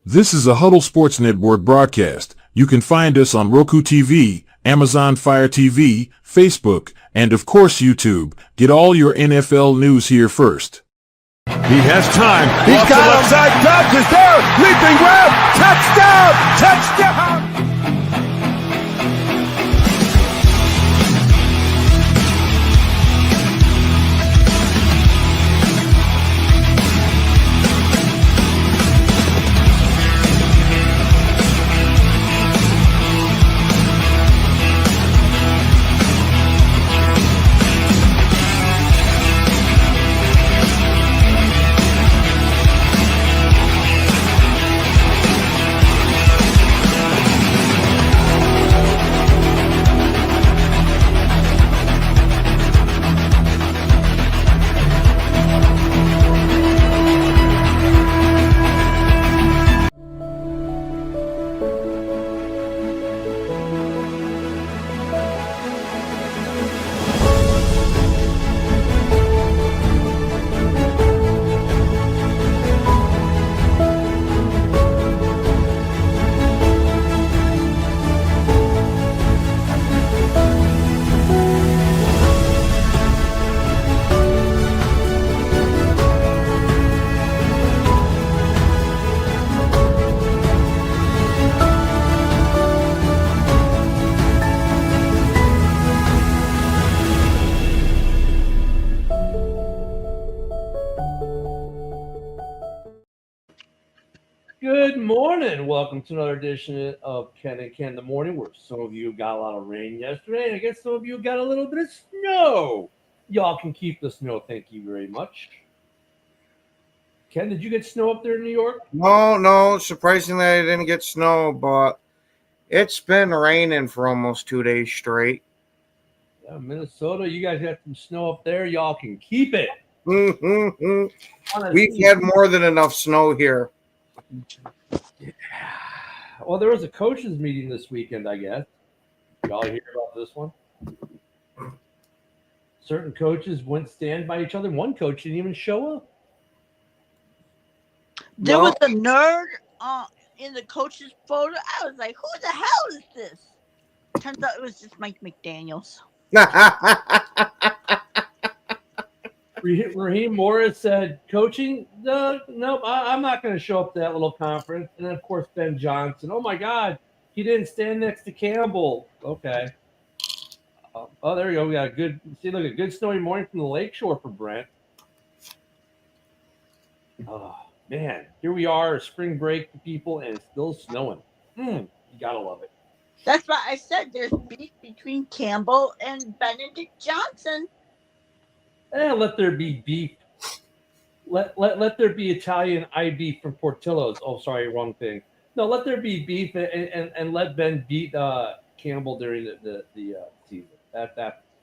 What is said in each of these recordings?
This is a Huddle Sports Network broadcast. You can find us on Roku TV, Amazon Fire TV, Facebook, and of course YouTube. Get all your NFL news here first. He has time. He's got him. Left side. Dobbs is there. Leaping grab. Touchdown. Touchdown. Good morning. Welcome to another edition of Ken and Ken in the Morning, where some of you got a lot of rain yesterday, and I guess some of you got a little bit of snow. Y'all can keep the snow. Thank you very much. Ken, did you get snow up there in New York? No. Surprisingly, I didn't get snow, but it's been raining for almost 2 days straight. Yeah, Minnesota, you guys got some snow up there. Y'all can keep it. We've had more than enough snow here. Yeah. Well, there was a coaches meeting this weekend, I guess. Y'all hear about this one? Certain coaches went stand by each other. One coach didn't even show up. There was a nerd in the coach's photo. I was like, who the hell is this? Turns out it was just Mike McDaniels. Raheem Morris said, coaching, nope, I'm not going to show up to that little conference. And then, of course, Ben Johnson. Oh, my God, he didn't stand next to Campbell. Okay. Oh, there you go. We got a good snowy morning from the lakeshore for Brent. Oh, man, here we are, spring break for people, and it's still snowing. You got to love it. That's why I said there's beef between Campbell and Benedict Johnson. Let there be beef. Let there be Italian beef from Portillo's. Oh, sorry, wrong thing. No, let there be beef and let Ben beat Campbell during the season. That's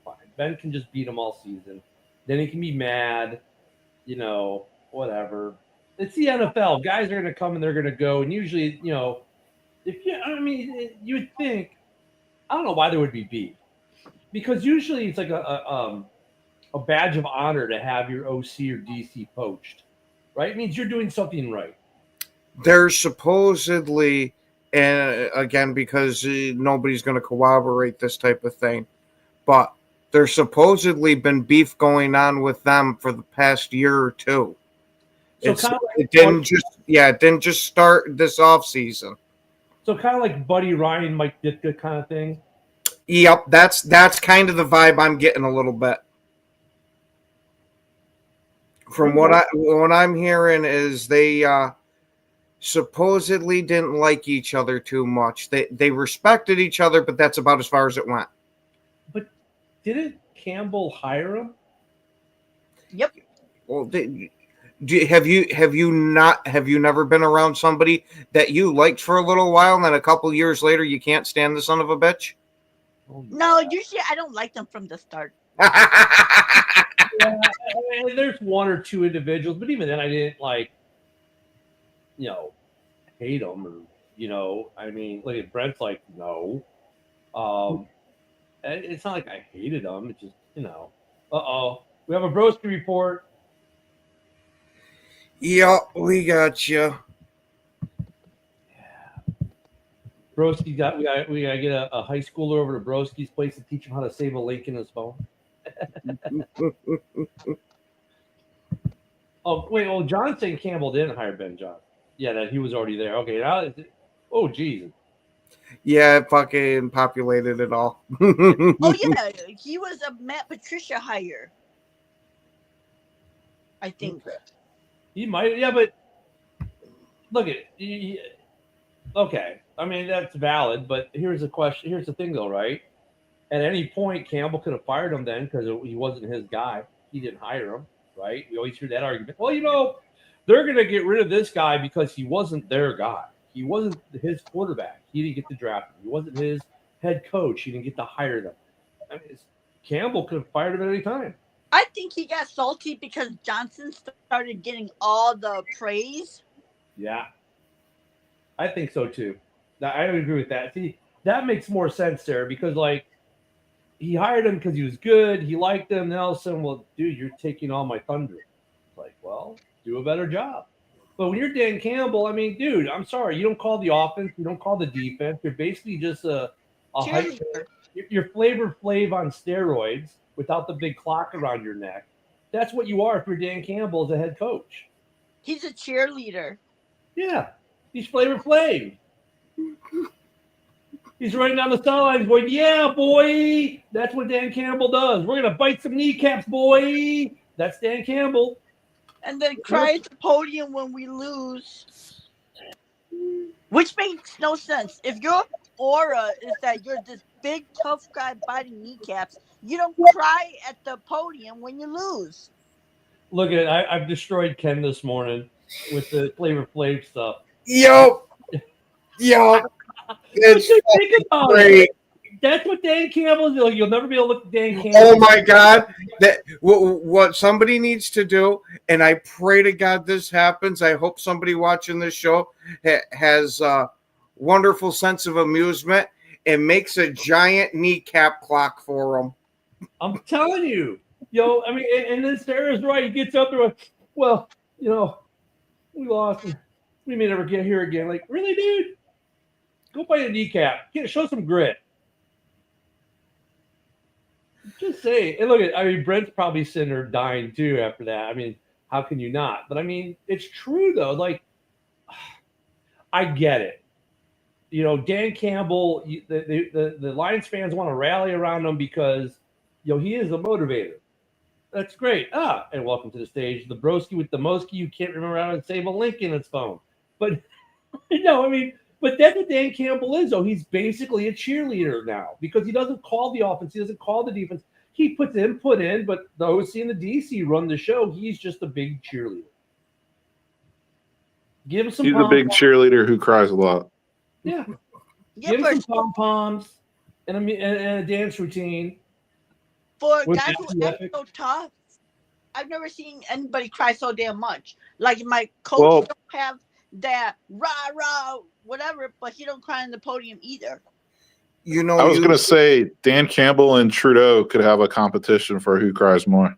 fine. Ben can just beat him all season. Then he can be mad, whatever. It's the NFL. Guys are going to come and they're going to go. And usually, you would think, I don't know why there would be beef. Because usually it's like a badge of honor to have your OC or DC poached, right? It means you're doing something right. There's supposedly, and again, because nobody's going to corroborate this type of thing, but there's supposedly been beef going on with them for the past year or two. So it didn't just start this off season. So kind of like Buddy Ryan, Mike Ditka kind of thing. Yep, that's kind of the vibe I'm getting a little bit. From what I'm hearing is they supposedly didn't like each other too much. They respected each other, but that's about as far as it went. But didn't Campbell hire him? Yep. Well, have you never been around somebody that you liked for a little while and then a couple years later you can't stand the son of a bitch? No, usually I don't like them from the start. Yeah, there's one or two individuals, but even then I didn't hate them or, look at Brent's like, no. It's not like I hated them. It's just, we have a Broski report. Yeah, we got you. Broski we gotta get a high schooler over to Broski's place to teach him how to save a link in his phone. Oh wait, Jonathan Campbell didn't hire Ben Johnson. Yeah, that he was already there. Okay, now oh geez. Yeah, it fucking populated it all. Oh yeah, he was a Matt Patricia hire. I think. He might, yeah, but look at okay. I mean that's valid, but here's the question. Here's the thing, though, right? At any point, Campbell could have fired him then because he wasn't his guy. He didn't hire him, right? We always hear that argument. Well, they're going to get rid of this guy because he wasn't their guy. He wasn't his quarterback. He didn't get to draft him. He wasn't his head coach. He didn't get to hire them. I mean, Campbell could have fired him at any time. I think he got salty because Johnson started getting all the praise. Yeah, I think so too. I agree with that. See, that makes more sense there because, like, he hired him because he was good. He liked him. Then all of a sudden, well, dude, you're taking all my thunder. It's like, well, do a better job. But when you're Dan Campbell, I mean, dude, I'm sorry. You don't call the offense. You don't call the defense. You're basically just a hype. You're Flavor Flav on steroids without the big clock around your neck. That's what you are if you're Dan Campbell as a head coach. He's a cheerleader. Yeah, he's Flavor Flav. He's running down the sidelines going, yeah, boy. That's what Dan Campbell does. We're going to bite some kneecaps, boy. That's Dan Campbell. And then cry at the podium when we lose. Which makes no sense. If your aura is that you're this big, tough guy biting kneecaps, you don't cry at the podium when you lose. Look at it. I've destroyed Ken this morning with the Flavor Flav stuff. Yo. It's Think about great. it. That's what Dan Campbell is. You'll never be able to look at Dan Campbell. Oh my God! That what somebody needs to do, and I pray to God this happens. I hope somebody watching this show has a wonderful sense of amusement and makes a giant kneecap clock for them. I'm telling you, I mean, and then Sarah's right. He gets up there, well, we lost. We may never get here again. Like, really, dude? Go bite a kneecap. Show some grit. Just say, and look at. I mean, Brent's probably sitting there dying too after that. I mean, how can you not? But I mean, it's true though. Like, I get it. Dan Campbell. The Lions fans want to rally around him because, he is a motivator. That's great. And welcome to the stage, the broski with the Mosky. You can't remember how to save a link in his phone, but I mean. But that's what Dan Campbell is, though. He's basically a cheerleader now because he doesn't call the offense. He doesn't call the defense. He puts input in, but the OC and the DC run the show. He's just a big cheerleader. Give him some He's a big cheerleader who cries a lot. Yeah. Give him some pom-poms and a dance routine. For a guy who acts so tough, I've never seen anybody cry so damn much. Like my coach don't have that rah whatever, but he don't cry on the podium either. I was gonna say Dan Campbell and Trudeau could have a competition for who cries more.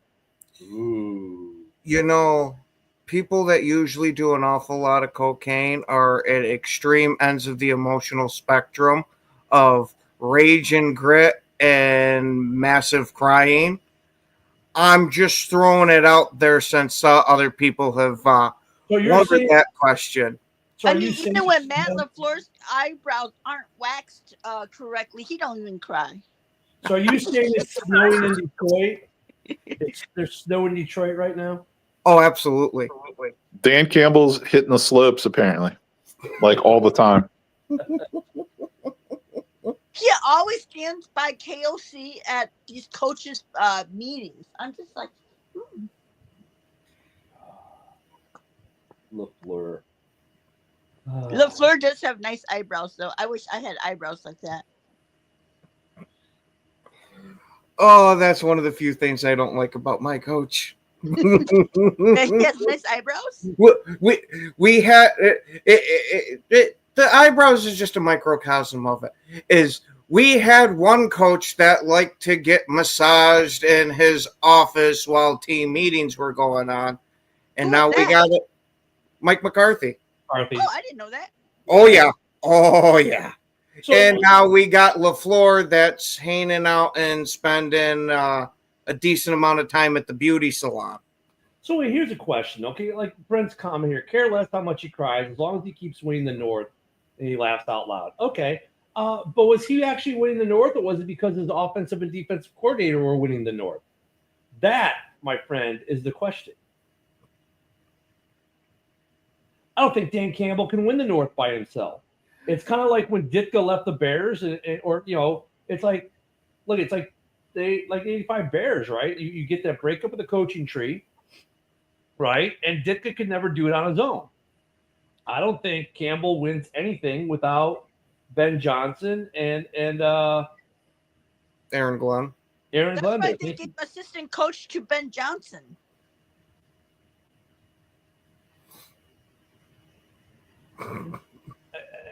Ooh. People that usually do an awful lot of cocaine are at extreme ends of the emotional spectrum of rage and grit and massive crying. I'm just throwing it out there since other people have wondered that question. So even when Matt LaFleur's eyebrows aren't waxed correctly, he don't even cry. So are you saying it's snowing in Detroit? There's snow in Detroit right now? Oh, absolutely. Dan Campbell's hitting the slopes apparently, like all the time. He always stands by KOC at these coaches' meetings. I'm just like, LaFleur. LaFleur does have nice eyebrows, though. I wish I had eyebrows like that. Oh, that's one of the few things I don't like about my coach. He has nice eyebrows? We had the eyebrows is just a microcosm of it. We had one coach that liked to get massaged in his office while team meetings were going on, and now we got it. Mike McCarthy. Oh, I didn't know that. Oh yeah. So, And now we got LaFleur that's hanging out and spending a decent amount of time at the beauty salon. So wait, here's a question, okay? Like Brent's comment here, care less how much he cries, as long as he keeps winning the North and he laughs out loud. Okay. But was he actually winning the North, or was it because his offensive and defensive coordinator were winning the North? That, my friend, is the question. I don't think Dan Campbell can win the North by himself. It's kind of like when Ditka left the Bears, or it's like, look, it's like they like 85 Bears, right? You get that breakup of the coaching tree, right? And Ditka could never do it on his own. I don't think Campbell wins anything without Ben Johnson and Aaron Glenn. That's why they gave assistant coach to Ben Johnson.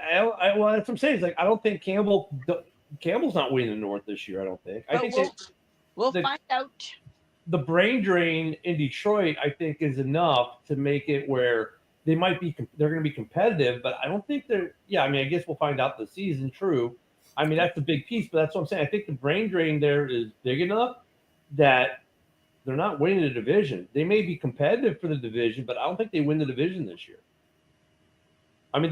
Well, that's what I'm saying. It's like I don't think Campbell's not winning the North this year. I don't think. I think we'll find out. The brain drain in Detroit, I think, is enough to make it where they're going to be competitive, but I don't think they're. Yeah, I mean, I guess we'll find out the season. True. I mean, that's a big piece, but that's what I'm saying. I think the brain drain there is big enough that they're not winning the division. They may be competitive for the division, but I don't think they win the division this year. I mean,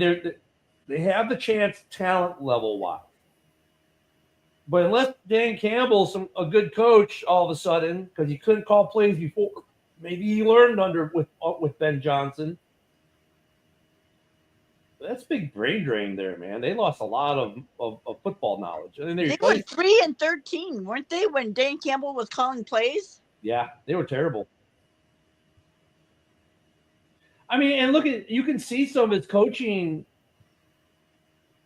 they have the chance talent level wise. But unless Dan Campbell's a good coach all of a sudden, because he couldn't call plays before, maybe he learned with Ben Johnson. But that's big brain drain there, man. They lost a lot of football knowledge. I mean, they were 3-13, weren't they, when Dan Campbell was calling plays? Yeah, they were terrible. I mean, and you can see some of his coaching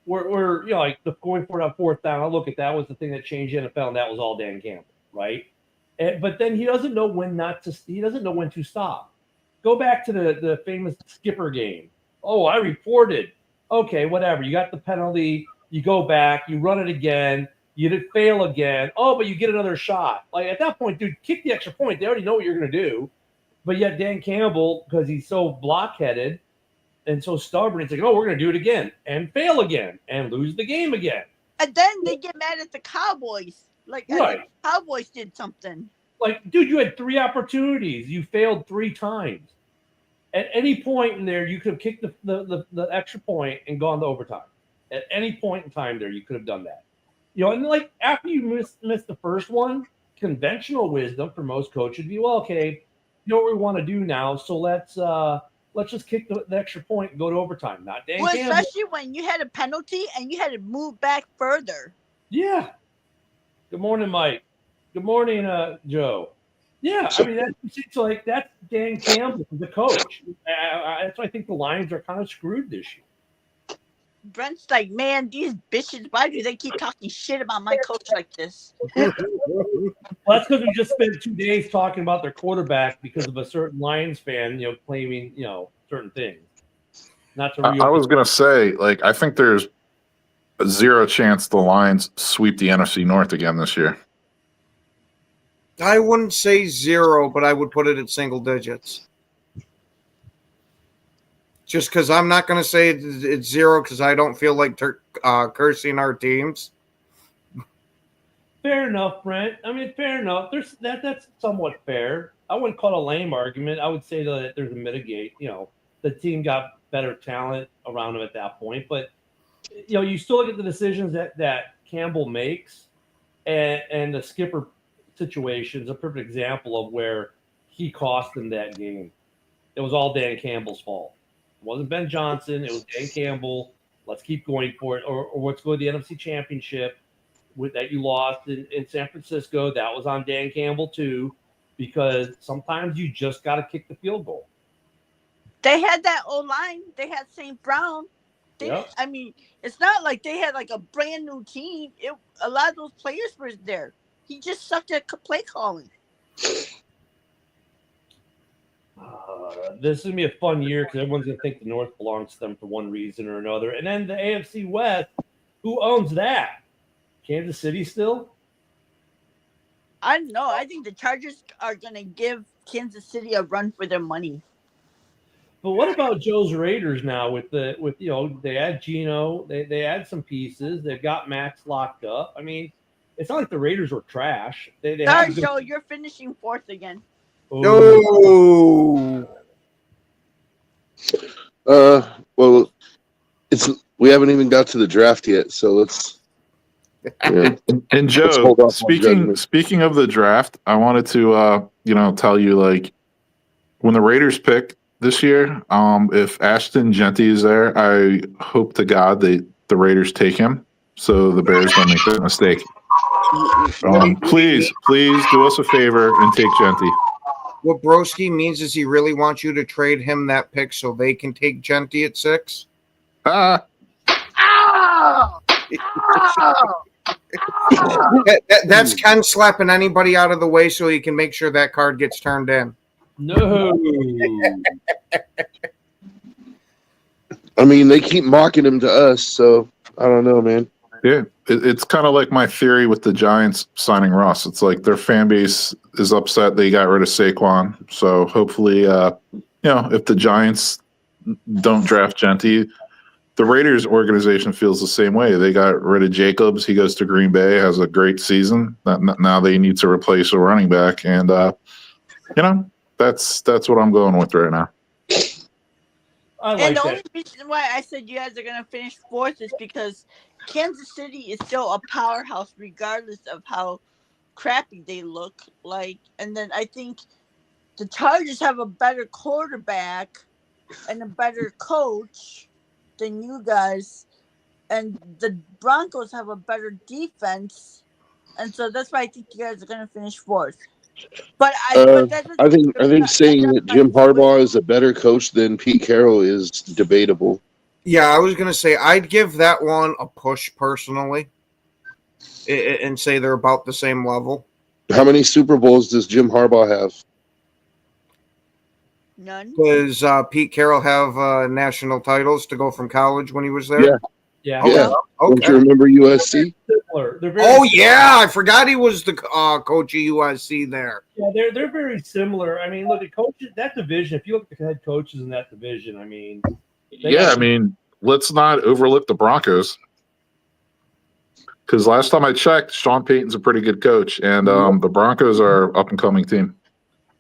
where like the going for it on fourth down. I look at that was the thing that changed the NFL, and that was all Dan Campbell, right? But then he doesn't know when he doesn't know when to stop. Go back to the famous skipper game. Oh, I reported. Okay, whatever. You got the penalty. You go back. You run it again. You did fail again. Oh, but you get another shot. Like at that point, dude, kick the extra point. They already know what you're going to do. But yet Dan Campbell, because he's so blockheaded and so stubborn, he's like, oh, we're going to do it again and fail again and lose the game again. And then they get mad at the Cowboys. Like, right. The Cowboys did something. Like, dude, you had 3 opportunities. You failed 3 times. At any point in there, you could have kicked the extra point and gone to overtime. At any point in time there, you could have done that. And like after you missed the first one, conventional wisdom for most coaches would be, well, okay, you know what we want to do now, so let's just kick the extra point and go to overtime. Not Dan Campbell. Especially when you had a penalty and you had to move back further. Yeah. Good morning, Mike. Good morning, Joe. Yeah, I mean that's Dan Campbell, the coach. That's why I think the Lions are kind of screwed this year. Brent's like, man, these bitches, why do they keep talking shit about my coach like this? Well, that's because we just spent 2 days talking about their quarterback because of a certain Lions fan, claiming, certain things. Not to I was going to say, like, I think there's a 0 chance the Lions sweep the NFC North again this year. I wouldn't say 0, but I would put it at single digits. Just because I'm not going to say it's 0 because I don't feel like cursing our teams. Fair enough, Brent. I mean, fair enough. That's somewhat fair. I wouldn't call it a lame argument. I would say that there's a mitigate. The team got better talent around him at that point. But, you still look at the decisions that Campbell makes, and the skipper situation is a perfect example of where he cost them that game. It was all Dan Campbell's fault. It wasn't Ben Johnson. It was Dan Campbell. Let's keep going for it. Or let's go to the NFC Championship that you lost in San Francisco. That was on Dan Campbell too, because sometimes you just got to kick the field goal. They had that O-line. They had St. Brown. Yep. I mean, it's not like they had like a brand new team. A lot of those players were there. He just sucked at play calling. This is going to be a fun year because everyone's going to think the North belongs to them for one reason or another. And then the AFC West, who owns that? Kansas City still? I don't know. I think the Chargers are going to give Kansas City a run for their money. But what about Joe's Raiders now? With they add Geno, they add some pieces. They've got Max locked up. I mean, it's not like the Raiders were trash. They Sorry, have good. Joe, you're finishing fourth again. Oh, No. Well, we haven't even got to the draft yet, so let's. Yeah. And Let's Joe, hold off on judgment. speaking of the draft, I wanted to tell you, like, when the Raiders pick this year, if Ashton Genty is there, I hope to God the Raiders take him, so the Bears don't make that mistake. Please do us a favor and take Genty. What Broski means is he really wants you to trade him that pick so they can take Genty at 6. That's Ken slapping anybody out of the way so he can make sure that card gets turned in. no. I mean, they keep mocking him to us, so I don't know, man. Yeah, it's kind of like my theory with the Giants signing Russ. It's like their fan base is upset they got rid of Saquon. So hopefully, if the Giants don't draft Genty, the Raiders organization feels the same way. They got rid of Jacobs. He goes to Green Bay, has a great season. Now they need to replace a running back, and that's what I'm going with right now. I like And the that. only reason why I said you guys are going to finish fourth is because Kansas City is still a powerhouse, regardless of how crappy they look like. And then I think the Chargers have a better quarterback and a better coach than you guys. And the Broncos have a better defense. And so that's why I think you guys are going to finish fourth. But I think saying that Jim Harbaugh is a better coach than Pete Carroll is debatable. Yeah, I was going to say I'd give that one a push personally and say they're about the same level. How many Super Bowls does Jim Harbaugh have? None. Does Pete Carroll have national titles to go from college when he was there? Yeah. Yeah. Yeah. Don't you remember USC? Similar. They're very Oh, yeah. I forgot he was the coach of USC there. Yeah, they're very similar. I mean, look at coaches that division. If you look at the head coaches in that division, I mean, Let's not overlook the Broncos, because last time I checked, Sean Payton's a pretty good coach, and the Broncos are up and coming team.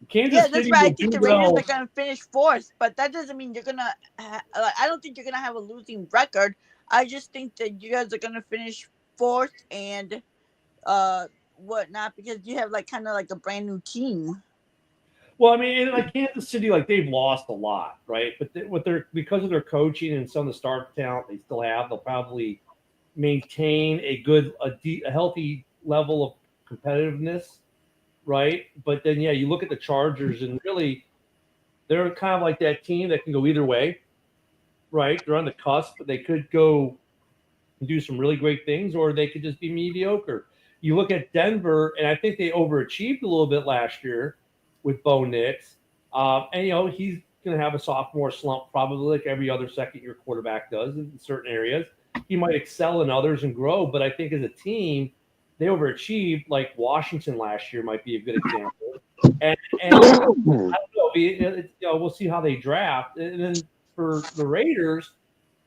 Kansas Yeah, that's City why I will think do the Raiders well. are going to finish fourth, but that doesn't mean you're going to. I don't think you're going to have a losing record. I just think that you guys are going to finish fourth and whatnot because you have kind of like a brand new team. Well, I mean, and like Kansas City, like they've lost a lot, right? But because of their coaching and some of the star talent they still have, they'll probably maintain a healthy level of competitiveness, right? But then, you look at the Chargers, and really, they're kind of like that team that can go either way, right? They're on the cusp, but they could go and do some really great things, or they could just be mediocre. You look at Denver, and I think they overachieved a little bit last year with Bo Nix. And, he's going to have a sophomore slump probably like every other second-year quarterback does in certain areas. He might excel in others and grow, but I think as a team, they overachieved. Like Washington last year might be a good example. And I don't know. We'll see how they draft. And then for the Raiders,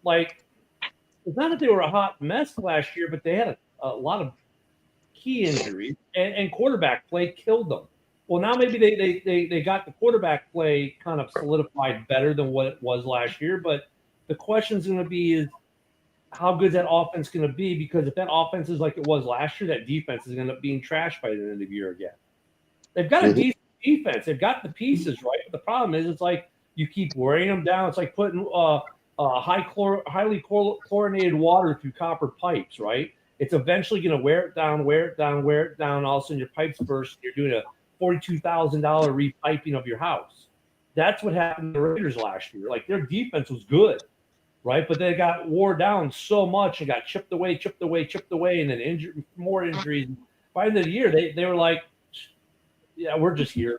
it's not that they were a hot mess last year, but they had a lot of key injuries, and quarterback play killed them. Well, now maybe they got the quarterback play kind of solidified better than what it was last year. But the question is going to be is how good is that offense going to be? Because if that offense is like it was last year, that defense is going to end up being trashed by the end of the year again. They've got a decent defense. They've got the pieces, right? But the problem is it's like you keep wearing them down. It's like putting highly chlorinated water through copper pipes, right? It's eventually going to wear it down. All of a sudden your pipes burst. And you're doing a $42,000 repiping of your house. That's what happened to the Raiders last year. Like their defense was good, right? But they got wore down so much and got chipped away, and then more injuries. By the end of the year, they were like, yeah, we're just here.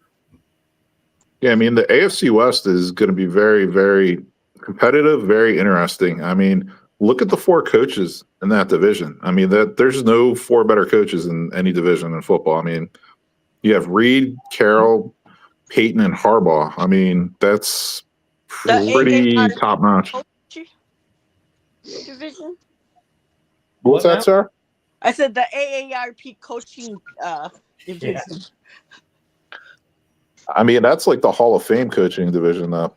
Yeah, I mean, the AFC West is going to be very, very competitive, very interesting. I mean, look at the 4 coaches in that division. I mean, there's no 4 better coaches in any division in football. I mean, you have Reed, Carroll, Peyton, and Harbaugh. I mean, that's The Pretty AARP top notch. division. What's What now? that, sir? I said the AARP coaching division. I mean, that's like the Hall of Fame coaching division, though.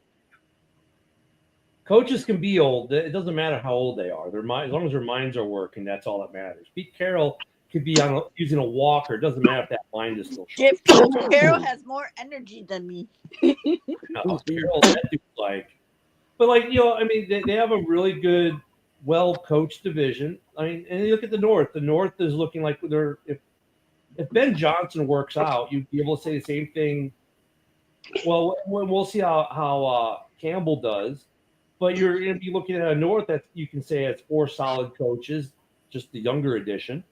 Coaches can be old. It doesn't matter how old they are. Their mind, as long as their minds are working, that's all that matters. Pete Carroll could be using a walker. It doesn't matter if that mind is still Yeah, sharp. Pete Carroll has more energy than me. No, Carroll, that dude's like, but like I mean, they have a really good, well coached division. I mean, and you look at the North. The North is looking like they're if Ben Johnson works out, you'd be able to say the same thing. Well, we'll see how Campbell does. But you're going to be looking at a North that you can say has 4 solid coaches, just the younger edition.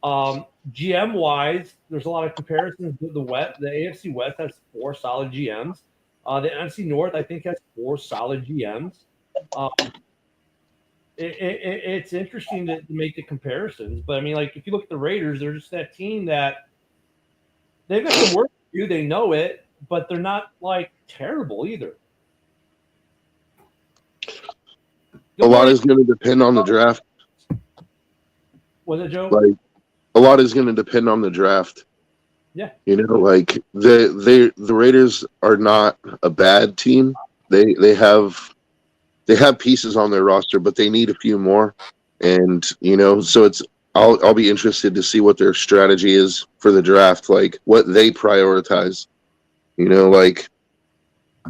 GM wise, there's a lot of comparisons to the West. The AFC West has 4 solid GMs. The NFC North, I think, has 4 solid GMs. It's interesting to make the comparisons, but I mean, like if you look at the Raiders, they're just that team that they've got some work to do. They know it, but they're not like terrible either. A lot is going to depend on the draft. Was it Joe? Like a lot is going to depend on the draft. Yeah. You know, like the Raiders are not a bad team. They have pieces on their roster, but they need a few more. And so I'll be interested to see what their strategy is for the draft, like what they prioritize. Like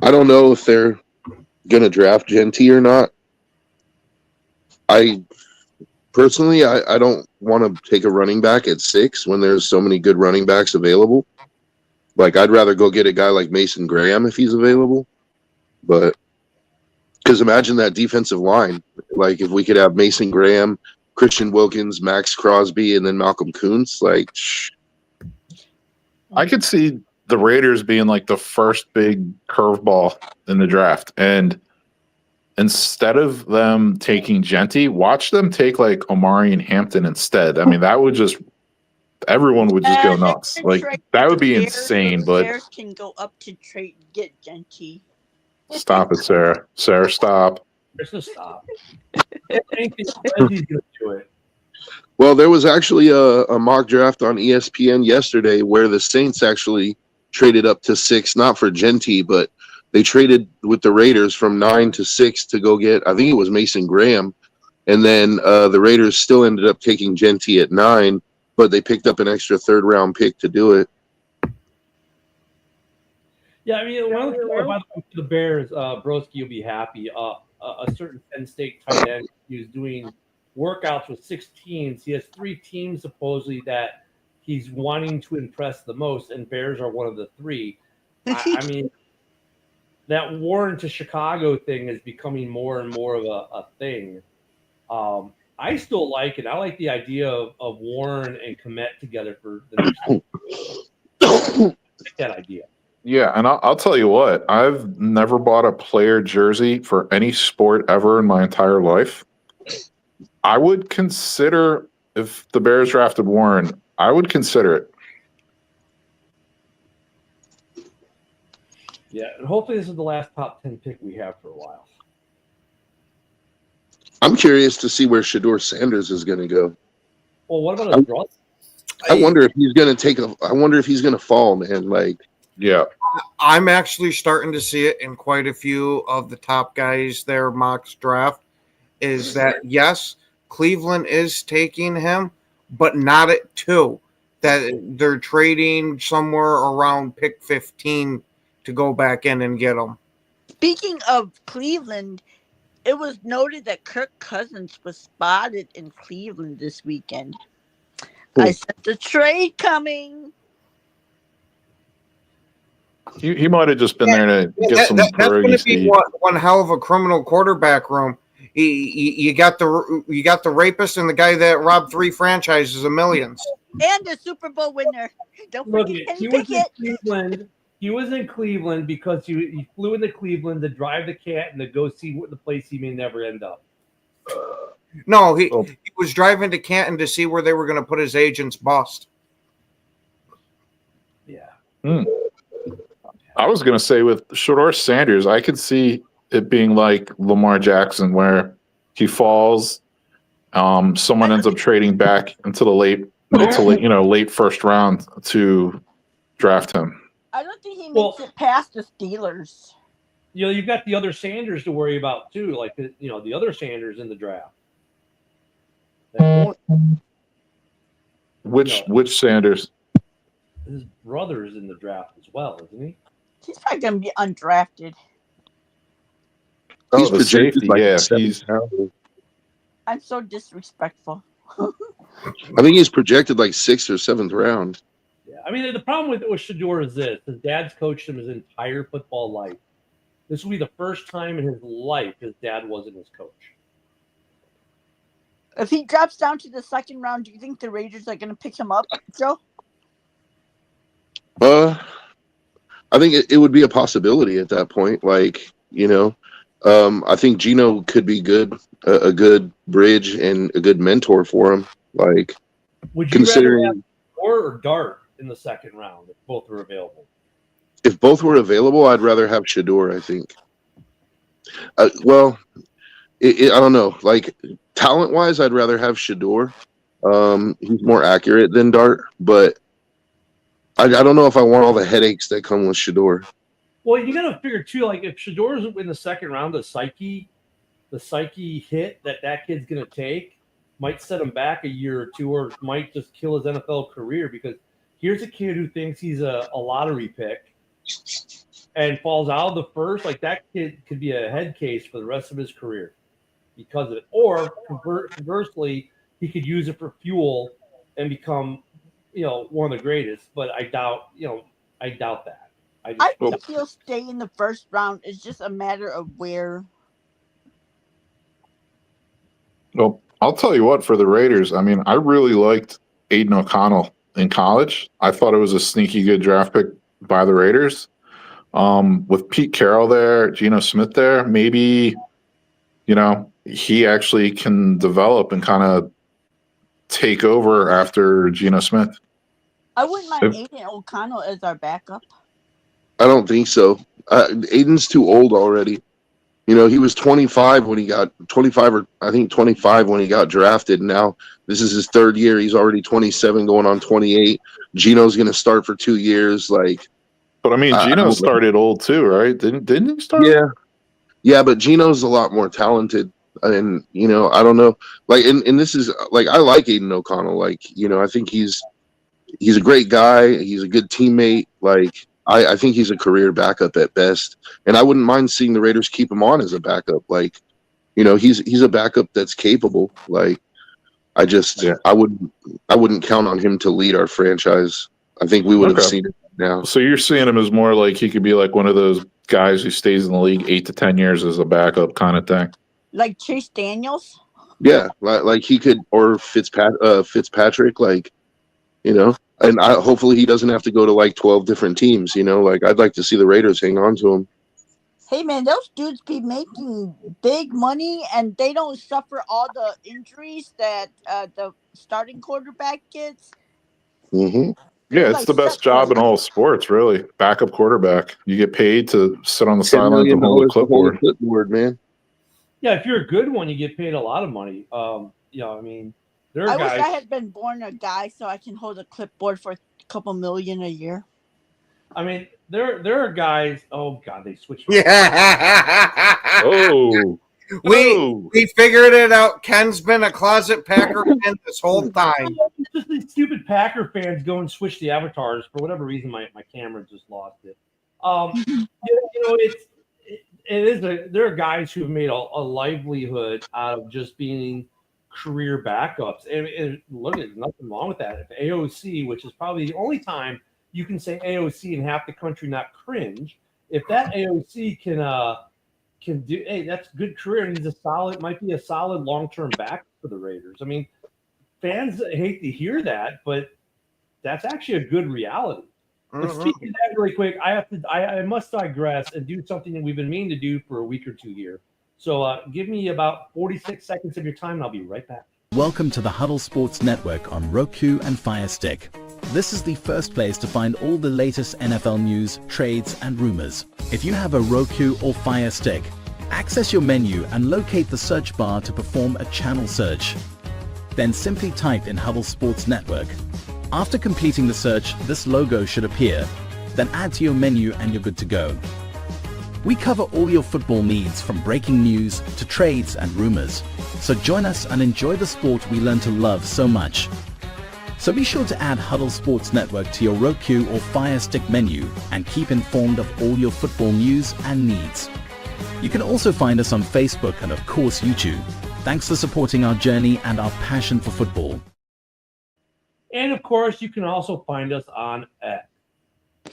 I don't know if they're going to draft Genty or not. I personally don't want to take a running back at 6 when there's so many good running backs available. Like I'd rather go get a guy like Mason Graham if he's available. But because imagine that defensive line. Like if we could have Mason Graham, Christian Wilkins, Max Crosby, and then Malcolm Kuntz, like I could see the Raiders being like the first big curveball in the draft. And instead of them taking Genty, watch them take like Omari and Hampton instead. I mean, that would just everyone would just go nuts. Like that would be insane. But Bears can go up to trade get Genty. stop it, Sarah. Sarah, stop. Just stop. Anything, Genty's gonna do it. Well, there was actually a mock draft on ESPN yesterday where the Saints actually traded up to 6, not for Genty, but they traded with the Raiders from 9 to 6 to go get, I think it was Mason Graham. And then the Raiders still ended up taking Genty at 9, but they picked up an extra 3rd-round pick to do it. Yeah, I mean, one of the Bears, Broski will be happy. A certain Penn State tight end, he was doing workouts with 6 teams. He has 3 teams supposedly that he's wanting to impress the most, and Bears are one of the 3. I mean, that Warren to Chicago thing is becoming more and more of a thing. I still like it. I like the idea of Warren and Kmet together for the next I like that idea. Yeah, and I'll tell you what, I've never bought a player jersey for any sport ever in my entire life. I would consider, if the Bears drafted Warren, I would consider it. Yeah, and hopefully this is the last top 10 pick we have for a while. I'm curious to see where Shedeur Sanders is going to go. Well, what about his brother? I wonder if he's going to I wonder if he's going to fall, man. Like, Yeah. I'm actually starting to see it in quite a few of the top guys their mocks draft is that, yes, Cleveland is taking him, but not at 2. That they're trading somewhere around pick 15 to go back in and get him. Speaking of Cleveland, it was noted that Kirk Cousins was spotted in Cleveland this weekend. I said the trade coming. He might have just been there to get some That's going pierogies to to be eat. one hell of a criminal quarterback room. You got the rapist and the guy that robbed 3 franchises of millions, And the Super Bowl winner. Don't Look, forget he Kenny was in Pickett. Cleveland. He was in Cleveland because he flew into Cleveland to drive the cat and to go see what the place he may never end up. No, he was driving to Canton to see where they were going to put his agent's bust. Yeah. I was going to say with Shedeur Sanders, I could see it being like Lamar Jackson, where he falls, someone ends up trading back into the late first round to draft him. I don't think he makes it past the Steelers. You've got the other Sanders to worry about too, like the other Sanders in the draft. Which Sanders? His brother's in the draft as well, isn't he? He's probably going to be undrafted. He's the projected safety, like yeah. the He's seventh round. I'm so disrespectful. I think he's projected like 6th or 7th round. Yeah, I mean, the problem with Shedeur is this: his dad's coached him his entire football life. This will be the first time in his life his dad wasn't his coach. If he drops down to the 2nd round, do you think the Raiders are going to pick him up, Joe? I think it would be a possibility at that point. Like, I think Geno could be good, a good bridge and a good mentor for him. Like, would you rather have or Dart in the 2nd round if both were available? If both were available, I'd rather have Shedeur, I think. I don't know. Like, talent-wise, I'd rather have Shedeur. He's more accurate than Dart, but I don't know if I want all the headaches that come with Shedeur. Well, you got to figure, too, like, if Shedeur's in the 2nd round, the psyche hit that kid's going to take might set him back a year or two, or might just kill his NFL career, because here's a kid who thinks he's a lottery pick and falls out of the first. Like, that kid could be a head case for the rest of his career because of it. Or conversely, he could use it for fuel and become, one of the greatest. But I doubt that. I think he'll stay in the 1st round. It's just a matter of where. Well, I'll tell you what, for the Raiders, I mean, I really liked Aiden O'Connell in college. I thought it was a sneaky good draft pick by the Raiders. With Pete Carroll there, Geno Smith there, maybe, he actually can develop and kind of take over after Geno Smith. I wouldn't mind Aiden O'Connell as our backup. I don't think so. Aiden's too old already. He was 25 when he got 25, or I think 25 when he got drafted. Now this is his 3rd year. He's already 27, going on 28. Geno's going to start for 2 years. Like, but I mean, Geno started old too, right? Didn't he start? Yeah, but Geno's a lot more talented, and I don't know. Like, and this is like, I like Aiden O'Connell. Like, I think he's a great guy. He's a good teammate. Like, I think he's a career backup at best, and I wouldn't mind seeing the Raiders keep him on as a backup. Like, he's a backup that's capable. Like, I wouldn't count on him to lead our franchise. I think we would have seen it now. So you're seeing him as more like he could be like one of those guys who stays in the league 8 to 10 years as a backup kind of thing. Like Chase Daniels? Yeah, like he could, or Fitzpatrick, like, and hopefully he doesn't have to go to like 12 different teams, like I'd like to see the Raiders hang on to him. Hey man, those dudes be making big money and they don't suffer all the injuries that the starting quarterback gets. Mm-hmm. Yeah, it's the best job in all sports, really. Backup quarterback. You get paid to sit on the sidelines and hold a clipboard, man. Yeah, if you're a good one, you get paid a lot of money. I mean, there are guys. Wish I had been born a guy so I can hold a clipboard for a couple million a year. I mean, there are guys. Oh God, they switched. Yeah. We figured it out. Ken's been a closet Packer fan this whole time. It's just these stupid Packer fans go and switch the avatars for whatever reason. My camera just lost it. There are guys who have made a livelihood out of just being career backups, and look, there's nothing wrong with that. If AOC, which is probably the only time you can say AOC and half the country not cringe, if that AOC can do, hey, that's a good career, and might be a solid long-term back for the Raiders. I mean, fans hate to hear that, but that's actually a good reality. But speaking of that really quick, I must digress and do something that we've been meaning to do for a week or two here. So give me about 46 seconds of your time, and I'll be right back. Welcome to the Huddle Sports Network on Roku and Fire Stick. This is the first place to find all the latest NFL news, trades, and rumors. If you have a Roku or Fire Stick, Access your menu and locate the search bar to perform a channel search. Then simply type in Huddle Sports Network. After completing the search, this logo should appear. Then add to your menu and you're good to go. We cover all your football needs, from breaking news to trades and rumors. So join us and enjoy the sport we learn to love so much. So be sure to add Huddle Sports Network to your Roku or Fire Stick menu and keep informed of all your football news and needs. You can also find us on Facebook and of course YouTube. Thanks for supporting our journey and our passion for football. And of course, you can also find us on X. A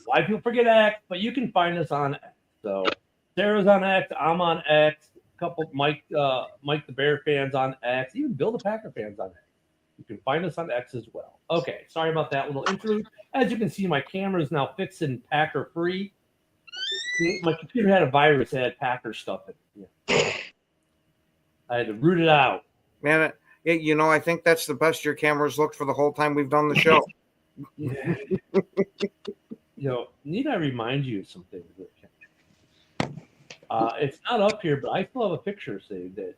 lot of people forget X, but you can find us on X. So Sarah's on X, I'm on X, a couple Mike the Bear fans on X, even Bill the Packer fans on X. You can find us on X as well. Okay, sorry about that little interlude. As you can see, my camera is now fixed and Packer free. See, my computer had a virus that had Packer stuff in it. Yeah. I had to root it out. Man, I think that's the best your camera's looked for the whole time we've done the show. Yeah. Need I remind you of something? It's not up here, but I still have a picture saved. That,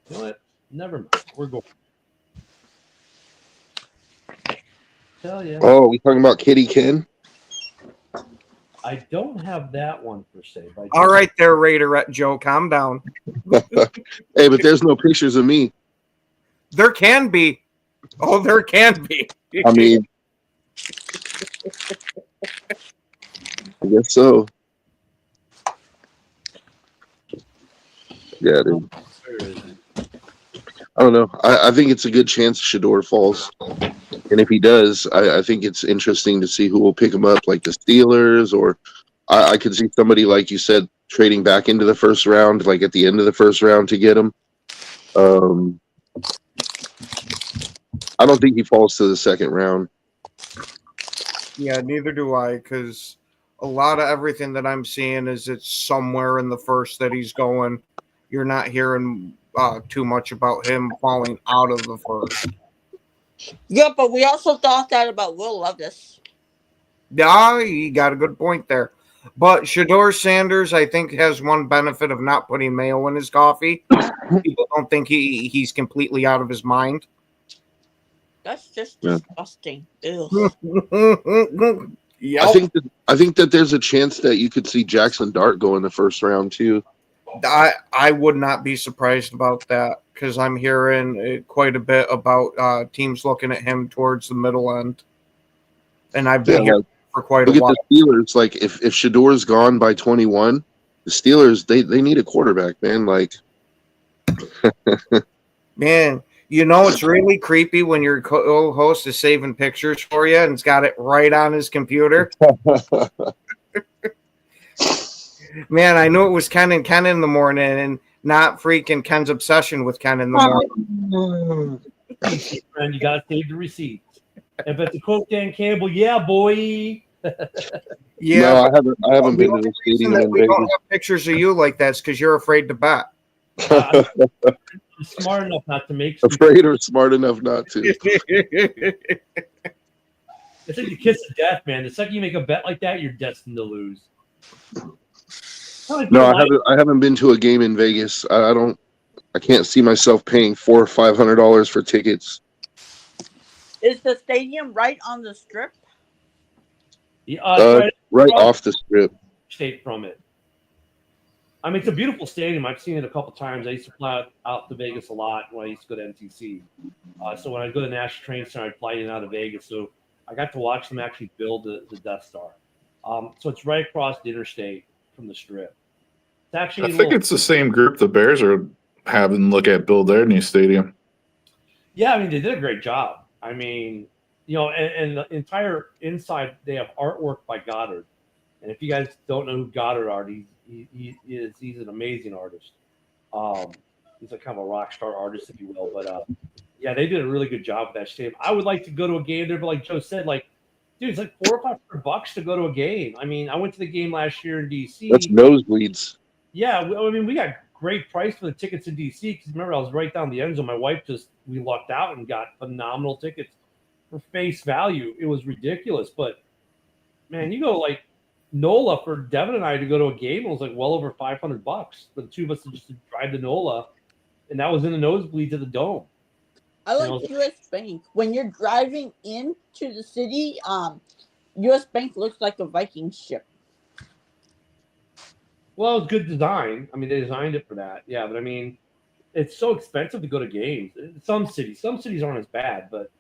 you know what? Never mind. We're going. Tell you. Oh, we talking about Kitty Ken? I don't have that one per se. But All right there, Raider Joe, calm down. Hey, but there's no pictures of me. There can be. Oh, there can be. I mean, I guess so. Yeah, dude. I don't know. I think it's a good chance Shador falls. And if he does, I think it's interesting to see who will pick him up, like the Steelers, or I could see somebody, like you said, trading back into the first round, like at the end of the first round to get him. I don't think he falls to the second round. Yeah, neither do I, because a lot of everything that I'm seeing is it's somewhere in the first that he's going. You're not hearing too much about him falling out of the first. Yeah, but we also thought that about Will Levis. Yeah, you got a good point there. But Shador Sanders, I think, has one benefit of not putting mayo in his coffee. People don't think he's completely out of his mind. That's just disgusting. Ew. Yep. I think that there's a chance that you could see Jackson Dart go in the first round too. I would not be surprised about that, because I'm hearing quite a bit about teams looking at him towards the middle end. And I've been here for quite a while. Look at the Steelers. Like, if Shador's gone by 21, the Steelers, they need a quarterback, man. Like, man, it's really creepy when your co-host is saving pictures for you and it's got it right on his computer. Man, I knew it was Ken and Ken in the morning, and not freaking Ken's obsession with Ken in the morning. Friend, you gotta save the receipts. If it's a quote Dan Campbell, yeah, boy. Yeah, no, I haven't been to the stadium in we Vegas. don't have pictures of you like that because you're afraid to bet. I'm smart enough not to make. Afraid or smart enough not to. It's like the kiss of death, man. The second you make a bet like that, you're destined to lose. No, I haven't been to a game in Vegas. I can't see myself paying $400 or $500 for tickets. Is the stadium right on the strip? Yeah, right off the strip. Straight from it. I mean, it's a beautiful stadium. I've seen it a couple times. I used to fly out to Vegas a lot when I used to go to NTC. So when I go to National Training Center, I'd fly in and out of Vegas. So I got to watch them actually build the Death Star. So it's right across the interstate from the strip. It's actually I think it's the same group the Bears are having look at build their new stadium. Yeah, I mean, they did a great job. I mean, and the entire inside, they have artwork by Goddard. And if you guys don't know who Goddard are, he's an amazing artist. He's a kind of a rock star artist, if you will. But yeah, they did a really good job with that stadium. I would like to go to a game there, but like Joe said, like, dude, it's like $400 or $500 to go to a game. I mean, I went to the game last year in DC. That's nosebleeds. Yeah, I mean, we got great price for the tickets in DC because remember I was right down the end zone. My wife we lucked out and got phenomenal tickets for face value. It was ridiculous, but man, you go like NOLA for Devin and I to go to a game. It was like well over $500 for the two of us to just drive to NOLA, and that was in the nosebleed to the dome. I like U.S. Bank. When you're driving into the city, U.S. Bank looks like a Viking ship. Well, it was good design. I mean, they designed it for that. Yeah, but I mean, it's so expensive to go to games. Some cities aren't as bad, but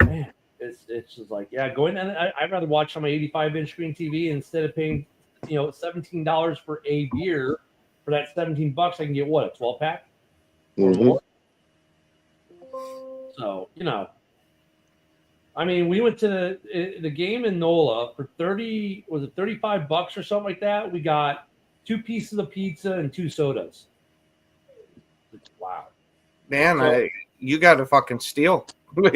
man, it's just like, yeah, going and I'd rather watch on my 85-inch screen TV instead of paying, $17 for a beer. For that $17, I can get what, a 12-pack? Mhm. So, I mean, we went to the game in NOLA for $35 or something like that. We got 2 pieces of pizza and 2 sodas. Wow. Man, you got to fucking steal. I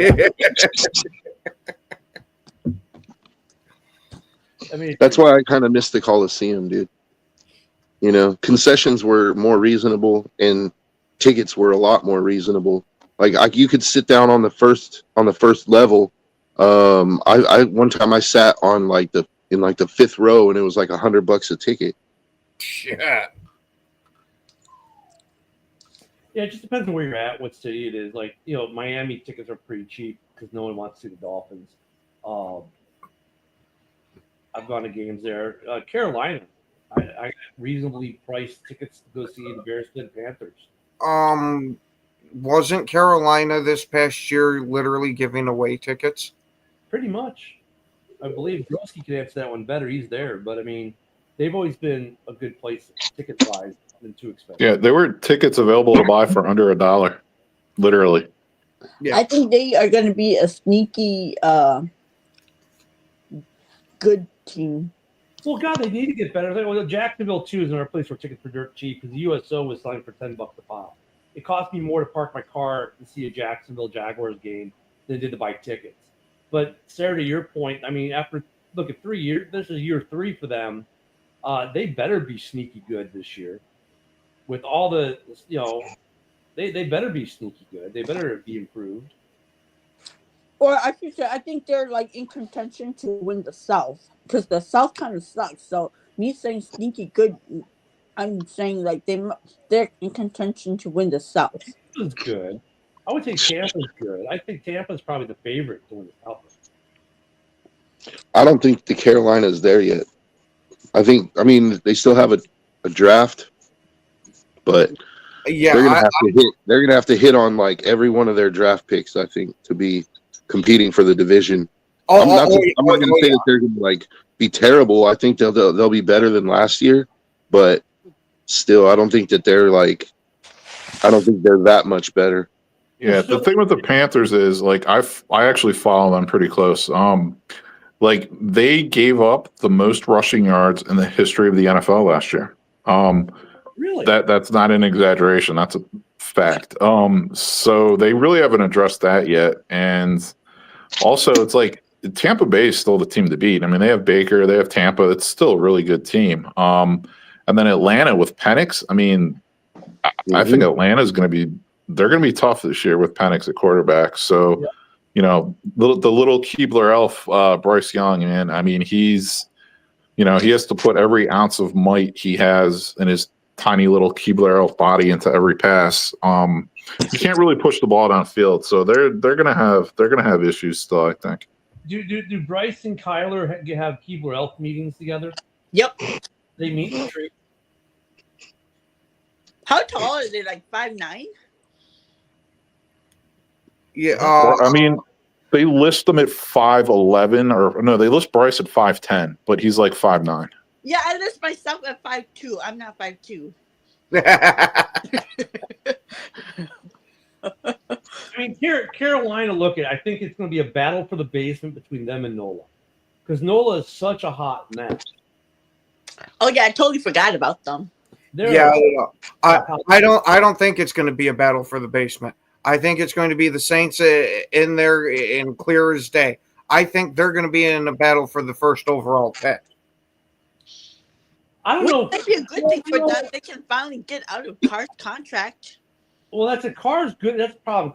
mean, That's why I kind of missed the Coliseum, dude. Concessions were more reasonable and tickets were a lot more reasonable. Like you could sit down on the first level. I one time I sat on in the 5th row and it was like $100 a ticket. Shit. Yeah, it just depends on where you're at, what city it is. Like, Miami tickets are pretty cheap because no one wants to see the Dolphins. I've gone to games there. Carolina, I got reasonably priced tickets to go see the Bears and Panthers. Wasn't Carolina this past year literally giving away tickets? Pretty much. I believe Groski can answer that one better. He's there. But, I mean, they've always been a good place ticket-wise and too expensive. Yeah, there were tickets available to buy for under $1, literally. Yeah. I think they are going to be a sneaky good team. Well, God, they need to get better. Well, Jacksonville, too, is another place where tickets were dirt cheap because the USO was selling for $10 a pop. It cost me more to park my car to see a Jacksonville Jaguars game than it did to buy tickets. But, Sarah, to your point, I mean, at 3 years, this is year 3 for them. They better be sneaky good this year. With all the, they better be sneaky good. They better be improved. Or I should say, I think they're like in contention to win the South because the South kind of sucks. So me saying sneaky good, I'm saying like they're in contention to win the South. Tampa's good. I would say Tampa's good. I think Tampa's probably the favorite to win the South. I don't think the Carolina's there yet. I mean, they still have a draft, but Yeah, they're gonna have to hit on like every one of their draft picks, I think, to be competing for the division. I'm not gonna say that they're gonna like be terrible. I think they'll be better than last year, but still, I don't think that they're that much better. Yeah, the thing with the Panthers is like I actually follow them pretty close. Like they gave up the most rushing yards in the history of the NFL last year. Really? That's not an exaggeration. That's a fact. So they really haven't addressed that yet. And also, it's like Tampa Bay is still the team to beat. I mean, they have Baker, they have Tampa. It's still a really good team. And then Atlanta with Penix. I mean, I think Atlanta's going to be. They're going to be tough this year with Penix at quarterback. So, the little Keebler elf, Bryce Young, man. I mean, he has to put every ounce of might he has in his tiny little Keebler elf body into every pass. You can't really push the ball downfield, so they're gonna have issues still, I think. Do Bryce and Kyler have Keebler elf meetings together? Yep. They meet in the tree. How tall is it? Like 5'9"? Yeah, I mean, they list them at 5'11", or no, they list Bryce at 5'10", but he's like 5'9". Yeah, I list myself at 5'2". I'm not 5'2". I mean, Carolina, I think it's going to be a battle for the basement between them and NOLA. Because NOLA is such a hot mess. Oh, yeah, I totally forgot about them. I don't think it's going to be a battle for the basement. I think it's going to be the Saints in there in clear as day. I think they're going to be in a battle for the first overall pick. I don't know. That'd be a good thing for them. They can finally get out of Carr's contract. Well, Carr's good. That's the problem.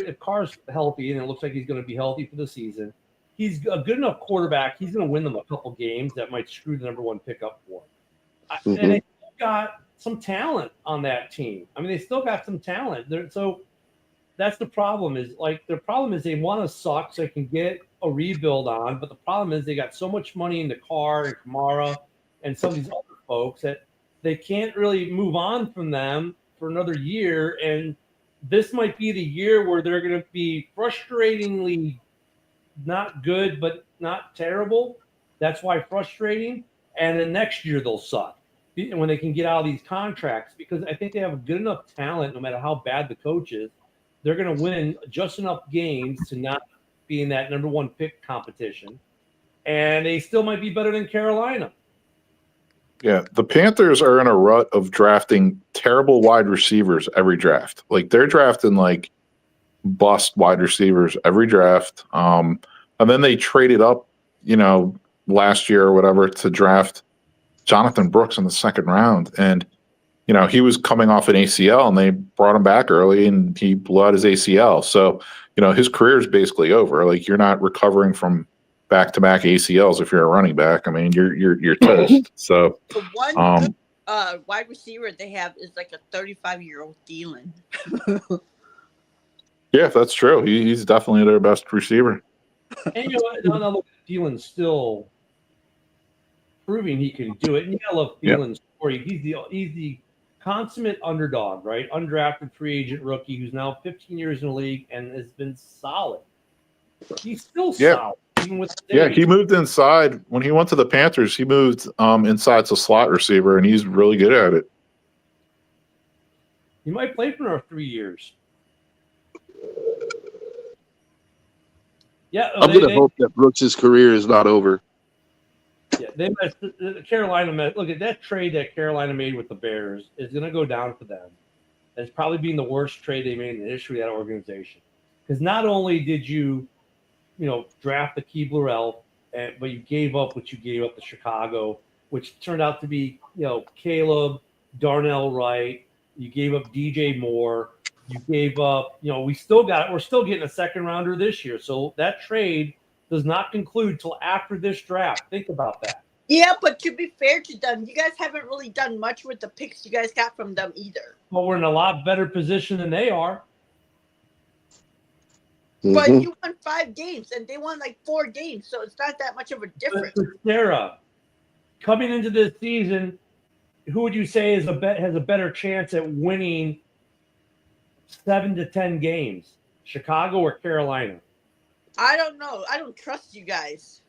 If Carr's healthy, and it looks like he's going to be healthy for the season, he's a good enough quarterback. He's going to win them a couple games that might screw the number one pick up for him. And they've got some talent on that team. I mean, they still got some talent. So that's the problem. Their problem is they want to suck so they can get a rebuild on. But the problem is they got so much money in the Carr and Kamara and some of these other folks that they can't really move on from them for another year. And this might be the year where they're going to be frustratingly not good, but not terrible. That's why frustrating. And then next year they'll suck when they can get out of these contracts, because I think they have a good enough talent, no matter how bad the coach is. They're going to win just enough games to not be in that number one pick competition. And they still might be better than Carolina. Yeah, the Panthers are in a rut of drafting terrible wide receivers every draft. Like, they're drafting like bust wide receivers every draft. And then they traded up, last year or whatever to draft Jonathan Brooks in the second round. And, he was coming off an ACL and they brought him back early and he blew out his ACL. So, his career is basically over. Like, you're not recovering from back-to-back ACLs if you're a running back. I mean, you're toast. So the one good, wide receiver they have is like a 35-year-old Thielen. Yeah, that's true. He's definitely their best receiver. And look, Thielen's still proving he can do it. And I love Thielen's story. He's the consummate underdog, right? Undrafted free agent rookie who's now 15 years in the league and has been solid. He's still solid. He moved inside. When he went to the Panthers, he moved inside to slot receiver, and he's really good at it. He might play for another 3 years. Yeah, I'm going to hope that Brooks' career is not over. Yeah, Carolina. Look at that trade that Carolina made with the Bears is going to go down for them. It's probably been the worst trade they made in the history of that organization. Because not only did you draft the Keebler Elf, but you gave up what you gave up to Chicago, which turned out to be, Caleb, Darnell Wright. You gave up DJ Moore. You gave up, we're still getting a second rounder this year. So that trade does not conclude till after this draft. Think about that. Yeah, but to be fair to them, you guys haven't really done much with the picks you guys got from them either. Well, we're in a lot better position than they are. But you won 5 games, and they won like 4 games, so it's not that much of a difference. Sarah, coming into this season, who would you say has a better chance at winning 7 to 10 games, Chicago or Carolina? I don't know. I don't trust you guys.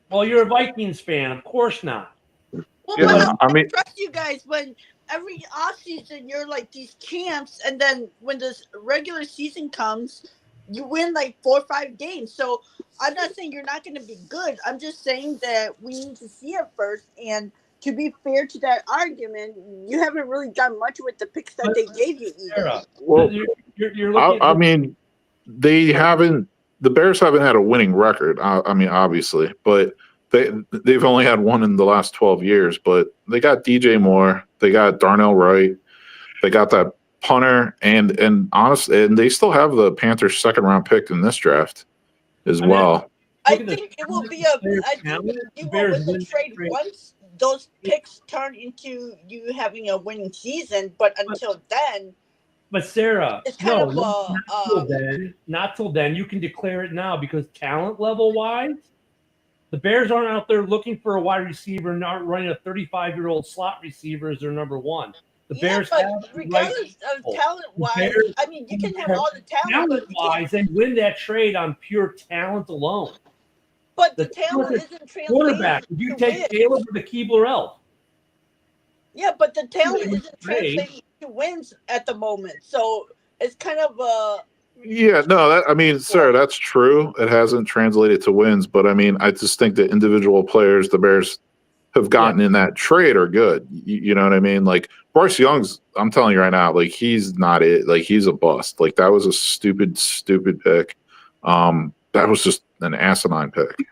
Well, you're a Vikings fan, of course not. Well, I trust you guys when every offseason you're like these champs, and then when this regular season comes, you win like 4 or 5 games. So I'm not saying you're not going to be good. I'm just saying that we need to see it first. And to be fair to that argument, you haven't really done much with the picks that they gave you either. Well, you're looking they haven't. The Bears haven't had a winning record. Obviously, but they've only had one in the last 12 years. But they got DJ Moore, they got Darnell Wright, they got that punter, and they still have the Panthers' second round pick in this draft as well. I think it will be you will win the trade once those picks turn into you having a winning season. But until then. But Sarah, it's kind not till then. You can declare it now because talent level wise, the Bears aren't out there looking for a wide receiver and aren't running a 35-year-old slot receiver as their number one. The Bears, regardless of talent wise, you can have all the talent wise, they win that trade on pure talent alone. But the talent isn't translated. Quarterback, if you take Caleb or the Keebler Elf. Yeah, but the talent isn't translating to wins at the moment. So it's kind of sir, that's true. It hasn't translated to wins, but I just think the individual players the Bears have gotten in that trade are good. You know what I mean? Like Bryce Young's, I'm telling you right now, like he's not it. Like he's a bust. Like that was a stupid pick. That was just an asinine pick.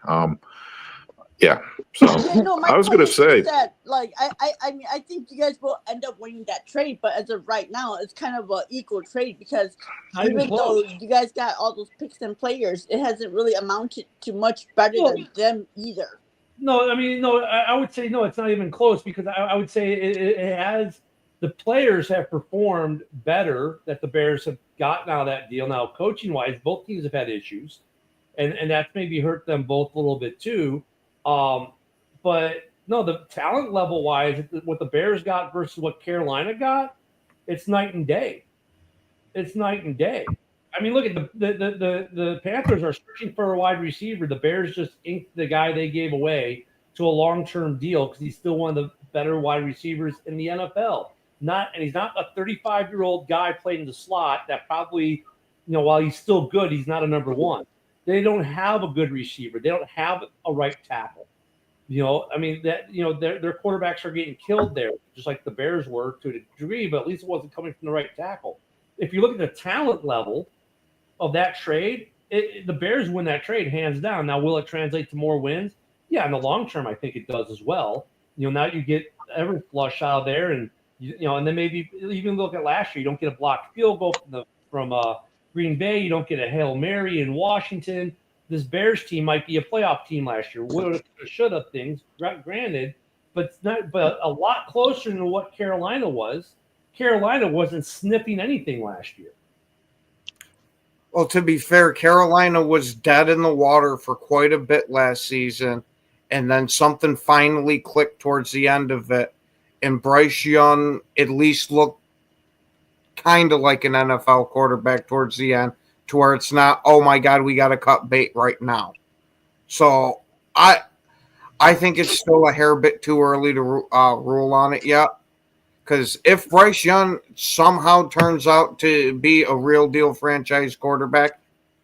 Yeah. So Yeah, no, my I was going to point is say, that, like, I mean, I think you guys will end up winning that trade, but as of right now, it's kind of an equal trade because Not even even though close. you guys got all those picks and players, it hasn't really amounted to much better Well, than them either. No, I mean, no, I would say no, it's not even close because I would say it has the players have performed better that the Bears have gotten out of that deal. Now, coaching wise, both teams have had issues, and that's maybe hurt them both a little bit too. But no, the talent level wise, what the Bears got versus what Carolina got, it's night and day. It's night and day. I mean, look at the Panthers are searching for a wide receiver. The Bears just inked the guy they gave away to a long-term deal because he's still one of the better wide receivers in the NFL. And he's not a 35-year-old guy playing in the slot that probably, while he's still good, he's not a number one. They don't have a good receiver. They don't have a right tackle. I mean that their quarterbacks are getting killed there, just like the Bears were to a degree, but at least it wasn't coming from the right tackle. If you look at the talent level of that trade, the Bears win that trade hands down. Now, will it translate to more wins? Yeah, in the long term, I think it does as well. Now you get Everflush out of there, and and then maybe even look at last year. You don't get a blocked field goal from Green Bay. You don't get a Hail Mary in Washington. This Bears team might be a playoff team last year. Would have, should have things, granted, but a lot closer than what Carolina was. Carolina wasn't sniffing anything last year. Well, to be fair, Carolina was dead in the water for quite a bit last season, and then something finally clicked towards the end of it, and Bryce Young at least looked kind of like an NFL quarterback towards the end, to where it's not, oh my God, we got to cut bait right now. So I think it's still a hair bit too early to rule on it yet. Because if Bryce Young somehow turns out to be a real deal franchise quarterback,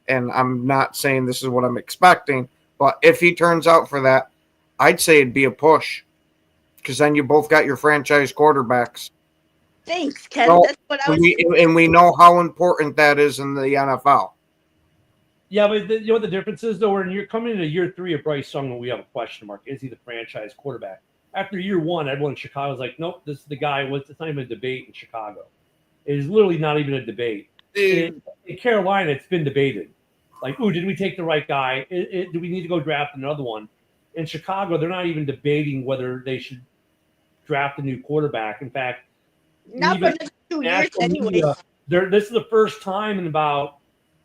and I'm not saying this is what I'm expecting, but if he turns out for that, I'd say it'd be a push. Because then you both got your franchise quarterbacks. Thanks, Ken. So, that's what I was. and we know how important that is in the NFL. Yeah, but you know what the difference is, though? When you're coming into year 3 of Bryce Young, and we have a question mark. Is he the franchise quarterback? After year 1, everyone in Chicago was like, nope, this is the guy. It's not even a debate in Chicago. It is literally not even a debate. In Carolina, it's been debated. Like, ooh, did we take the right guy? Do we need to go draft another one? In Chicago, they're not even debating whether they should draft a new quarterback. In fact, not for the 2 years anyway. This is the first time in about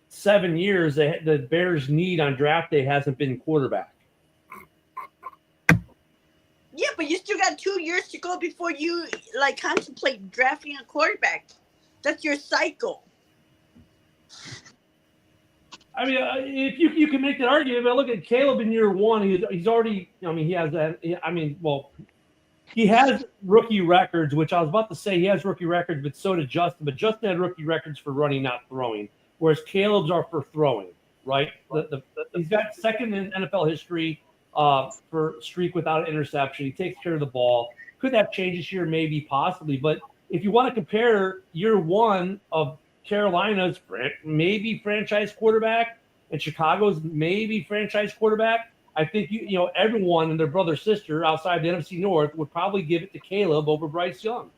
7 years that the Bears' need on draft day hasn't been quarterback. Yeah, but you still got 2 years to go before you contemplate drafting a quarterback. That's your cycle. I mean, if you can make that argument, but look at Caleb in year 1. He's already. I mean, he has that. I mean, well, he has rookie records, which I was about to say he has rookie records, but so did Justin. But Justin had rookie records for running, not throwing, whereas Caleb's are for throwing. Right? He's got second in NFL history. For streak without an interception. He takes care of the ball. Could that change this year? Maybe, possibly. But if you want to compare year 1 of Carolina's maybe franchise quarterback and Chicago's maybe franchise quarterback, I think everyone and their brother sister outside the NFC North would probably give it to Caleb over Bryce Young.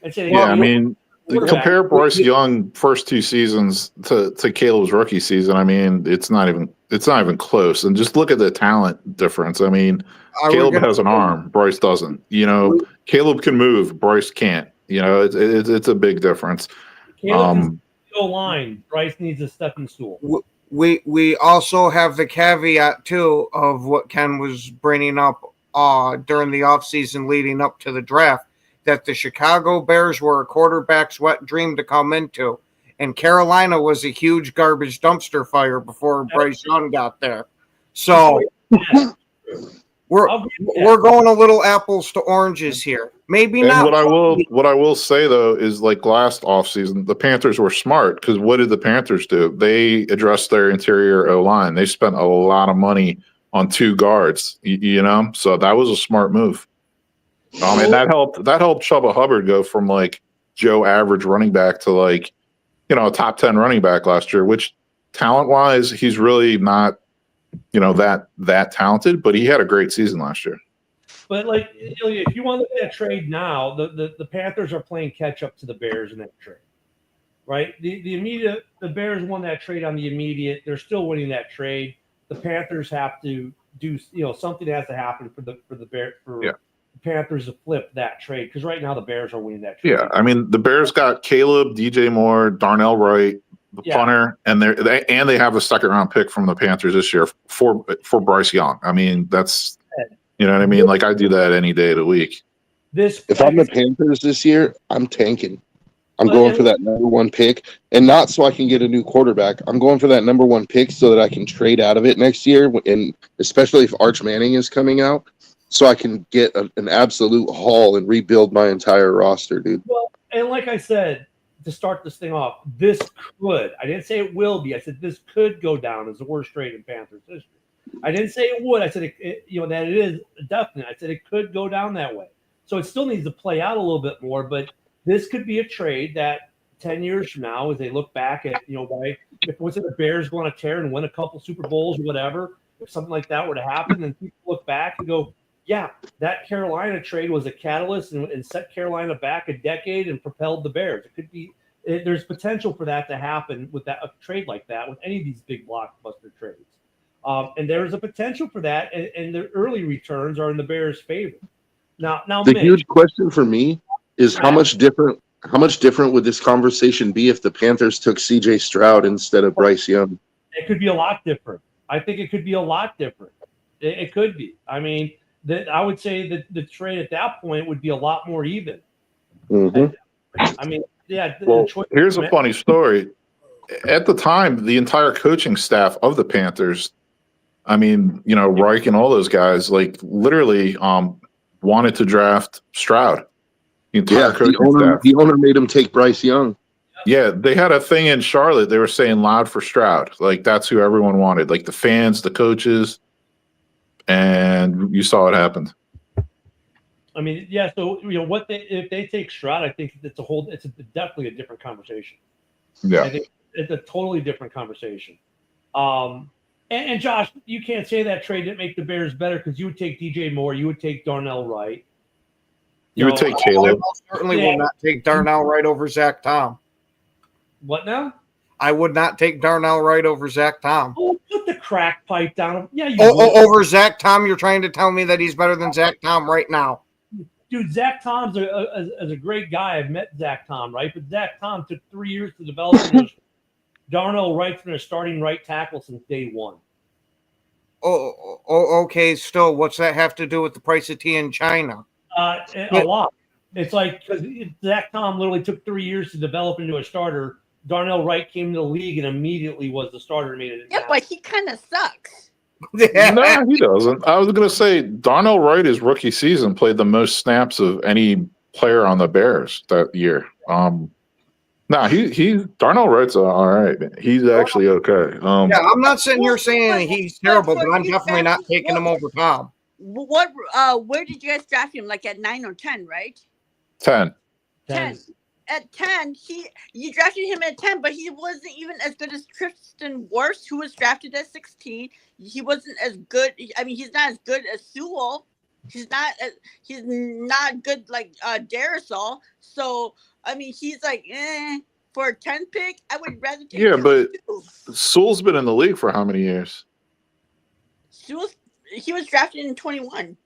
And say, yeah, I mean, compare Bryce Young first 2 seasons to Caleb's rookie season. I mean, it's not even close. And just look at the talent difference. I mean, Caleb has an arm, Bryce doesn't. Caleb can move, Bryce can't. It's a big difference. Caleb can line. Bryce needs a stepping stool. We also have the caveat too of what Ken was bringing up during the offseason leading up to the draft, that the Chicago Bears were a quarterback's wet dream to come into. And Carolina was a huge garbage dumpster fire before Bryce Young got there. So we're going a little apples to oranges here. Maybe and not. What I will say though is, like last offseason, the Panthers were smart, because what did the Panthers do? They addressed their interior O-line. They spent a lot of money on 2 guards. So that was a smart move. And that helped Chuba Hubbard go from Joe average running back to a top 10 running back last year, which talent wise, he's really not that talented, but he had a great season last year. But like, if you want to look at that trade now, the Panthers are playing catch up to the Bears in that trade, right? The Bears won that trade on the immediate. They're still winning that trade. The Panthers have to do, something has to happen for the Panthers to flip that trade, because right now the Bears are winning that trade. Yeah, I mean the Bears got Caleb, DJ Moore, Darnell Wright, the punter, and they have a second round pick from the Panthers this year for Bryce Young. I mean, that's, you know what I mean? Like, I do that any day of the week. If I'm the Panthers this year, I'm tanking. I'm going for that number 1 pick, and not so I can get a new quarterback. I'm going for that number 1 pick so that I can trade out of it next year, and especially if Arch Manning is coming out, so I can get an absolute haul and rebuild my entire roster, dude. Well, and like I said, to start this thing off, this could, I didn't say it will be, I said this could go down as the worst trade in Panthers history. I didn't say it would. I said, that it is definite. I said it could go down that way. So it still needs to play out a little bit more, but this could be a trade that 10 years from now, as they look back at, if the Bears go on a tear and win a couple Super Bowls or whatever, if something like that were to happen, and people look back and go, yeah, that Carolina trade was a catalyst and set Carolina back a decade and propelled the Bears. It could be, there's potential for that to happen with a trade like that, with any of these big blockbuster trades. And there's a potential for that, and the early returns are in the Bears' favor. Now, the huge question for me is how much different would this conversation be if the Panthers took C.J. Stroud instead of Bryce Young? It could be a lot different. I think it could be a lot different. It could be. I mean, I would say that the trade at that point would be a lot more even. Mm-hmm. I mean, yeah. Well, here's a funny story. At the time, the entire coaching staff of the Panthers, I mean, Reich and all those guys, like, literally wanted to draft Stroud. The owner made him take Bryce Young. Yeah, they had a thing in Charlotte. They were saying loud for Stroud. Like, that's who everyone wanted. Like, the fans, the coaches, and you saw what happened. I mean, yeah. So if they take Stroud, I think it's definitely a different conversation. Yeah, I think it's a totally different conversation. And Josh, you can't say that trade didn't make the Bears better, because you would take DJ Moore, you would take Darnell Wright. You would take Caleb. I certainly will not take Darnell Wright over Zach Tom. What now? I would not take Darnell Wright over Zach Tom. Oh, put the crack pipe down. Yeah, over Zach Tom, you're trying to tell me that he's better than Zach Tom right now. Dude, Zach Tom's a great guy. I've met Zach Tom, right? But Zach Tom took 3 years to develop. Darnell Wright's been a starting right tackle since day one. Okay. Still, what's that have to do with the price of tea in China? A lot. It's like, because Zach Tom literally took 3 years to develop into a starter. Darnell Wright came to the league and immediately was the starter. But he kind of sucks. No, he doesn't. I was going to say Darnell Wright, his rookie season, played the most snaps of any player on the Bears that year. Darnell Wright's all right. He's actually okay. I'm not sitting here saying he's terrible, but I'm definitely not taking him over Tom. Where did you guys draft him? Like at 9 or 10, right? 10. At 10, you drafted him at 10, but he wasn't even as good as Tristan Wirfs, who was drafted at 16. He wasn't as good. I mean, he's not as good as Sewell. He's not good like Darisaw. So I mean, he's like, for a 10 pick, I would rather take him. But Sewell's been in the league for how many years? He was drafted in 21.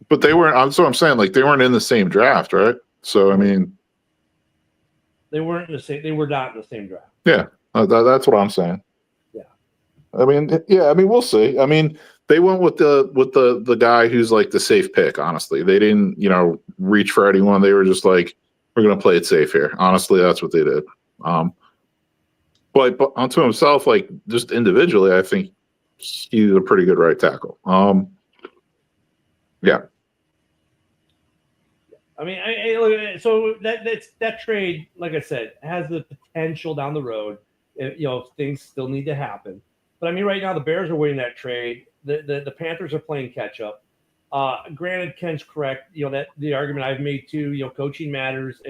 But they weren't. That's what I'm saying. Like, they weren't in the same draft, right? So I mean, they weren't in the same. They were not in the same draft. Yeah, that's what I'm saying. Yeah. I mean, we'll see. I mean, they went with the guy who's like the safe pick. Honestly, they didn't reach for anyone. They were just like, we're gonna play it safe here. Honestly, that's what they did. But onto himself, like, just individually, I think he's a pretty good right tackle. Yeah. I mean, so that trade, like I said, has the potential down the road. Things still need to happen. But I mean, right now the Bears are winning that trade. The Panthers are playing catch up. Granted, Ken's correct. That the argument I've made too. Coaching matters,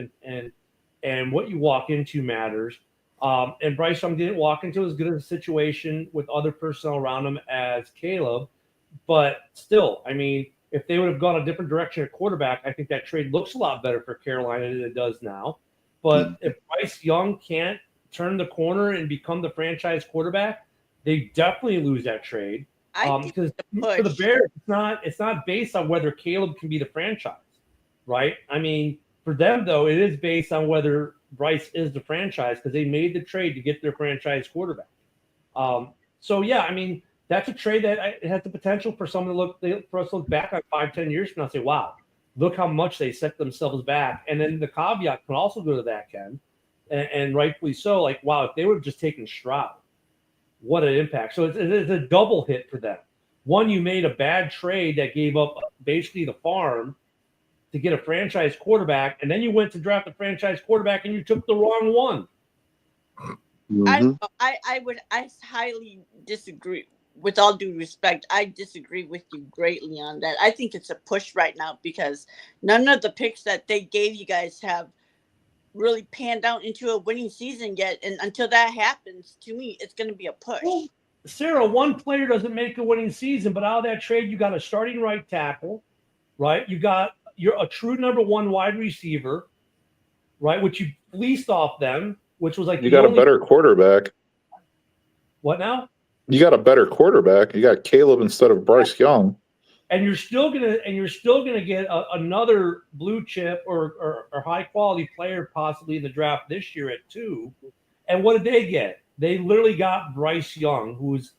and what you walk into matters. And Bryce Young didn't walk into as good of a situation with other personnel around him as Caleb. But still, I mean, if they would have gone a different direction at quarterback, I think that trade looks a lot better for Carolina than it does now. But if Bryce Young can't turn the corner and become the franchise quarterback, they definitely lose that trade. Because for the Bears, it's not based on whether Caleb can be the franchise, right? I mean, for them though, it is based on whether Bryce is the franchise because they made the trade to get their franchise quarterback. So yeah, I mean, that's a trade that it has the potential for someone for us to look back on 5-10 years from now and say, wow, look how much they set themselves back. And then the caveat can also go to that, Ken, and rightfully so. Like, wow, if they would have just taken Stroud, what an impact. So it's a double hit for them. One, you made a bad trade that gave up basically the farm to get a franchise quarterback, and then you went to draft a franchise quarterback and you took the wrong one. I highly disagree. With all due respect, I disagree with you greatly on that. I think it's a push right now because none of the picks that they gave you guys have really panned out into a winning season yet. And until that happens, to me, it's going to be a push. Well, Sarah, one player doesn't make a winning season, but out of that trade, you got a starting right tackle, right? You're a true number one wide receiver, right? Which you fleeced off them, which was like you got a better quarterback. What now? You got a better quarterback. You got Caleb instead of Bryce Young. And you're still gonna get another blue chip or high quality player possibly in the draft this year at 2. And what did they get? They literally got Bryce Young, who's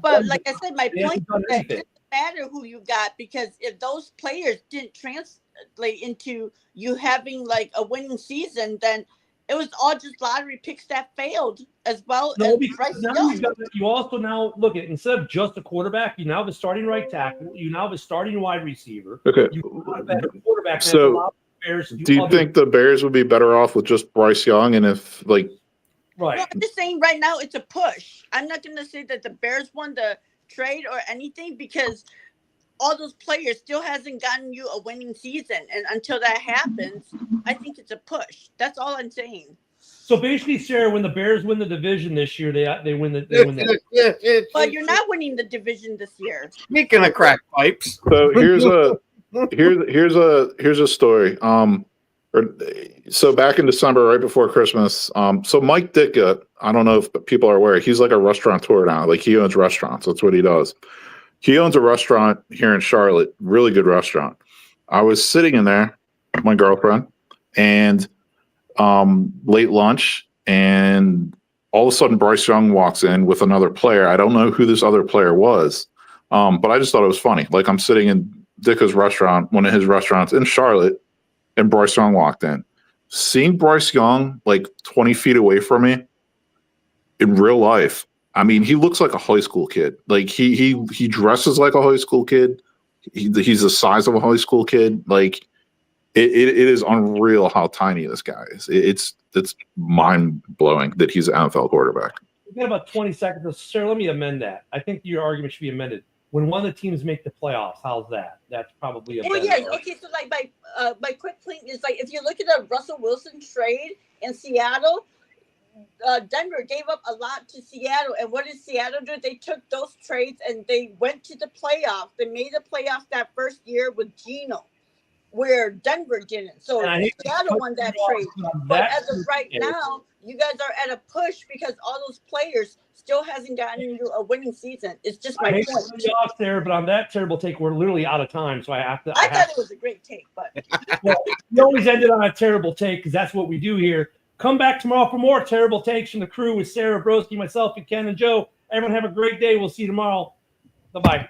but like I said, my point is that it doesn't matter who you got because if those players didn't translate into you having like a winning season, then it was all just lottery picks that failed as well. No, because now you also now look at instead of just a quarterback, you now have a starting right tackle, you now have a starting wide receiver. Okay. You have a better quarterback. So, do you think the Bears would be better off with just Bryce Young? And if right, well, I'm just saying right now it's a push. I'm not going to say that the Bears won the trade or anything because all those players still hasn't gotten you a winning season. And until that happens, I think it's a push. That's all I'm saying. So basically, Sarah, when the Bears win the division this year, they win that. But you're not winning the division this year. Speaking of crack pipes. So here's a story. So back in December, right before Christmas, so Mike Ditka, I don't know if people are aware, he's like a restaurateur now. Like he owns restaurants. That's what he does. He owns a restaurant here in Charlotte, really good restaurant. I was sitting in there with my girlfriend and late lunch, and all of a sudden Bryce Young walks in with another player. I don't know who this other player was, but I just thought it was funny. Like I'm sitting in Dicka's restaurant, one of his restaurants in Charlotte, and Bryce Young walked in. Seeing Bryce Young like 20 feet away from me in real life, I mean, he looks like a high school kid. Like he dresses like a high school kid. He's the size of a high school kid. Like it is unreal how tiny this guy is. It's mind blowing that he's an NFL quarterback. We've got about 20 seconds. Sarah, let me amend that. I think your argument should be amended. When one of the teams make the playoffs, how's that? That's probably a better argument. Okay. So like my quick point is like if you look at the Russell Wilson trade in Seattle. Denver gave up a lot to Seattle, and what did Seattle do? They took those trades and they went to the playoffs. They made the playoffs that first year with Geno, where Denver didn't. So Seattle won that trade. But as of right now, you guys are at a push because all those players still hasn't gotten into a winning season. It's just my point. Off there, but on that terrible take, we're literally out of time, so I have to. I thought it was a great take, but well, we always ended on a terrible take because that's what we do here. Come back tomorrow for more terrible takes from the crew with Sarah Broski, myself, and Ken and Joe. Everyone have a great day. We'll see you tomorrow. Bye-bye.